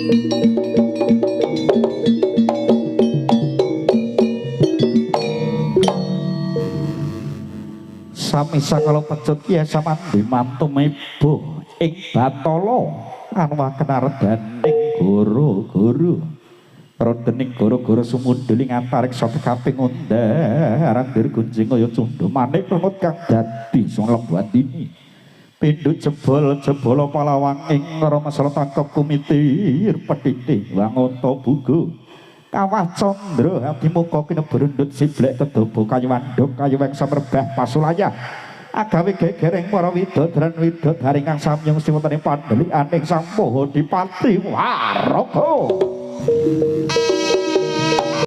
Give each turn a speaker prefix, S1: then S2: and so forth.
S1: Sami sakala pecut ya samandi mantu mebo ing Batala anwa kenaredaning guru-guru rodening guru-guru sumundheling antariksa kaping undharan dirgunjing kaya cundha manik remut kang dadi sumlebandini pindhu jebol palawang ing Rama Sela tangkep kumitir petithih wangunta buga Kawah Candra hati muka kina berundut siblek kedobo kayu wandok kayu weng samerbah pasulaya agawe gegereng para widodaren widodari kang samyung siwetene pandhelikan ing sang Maha Dipati Waraga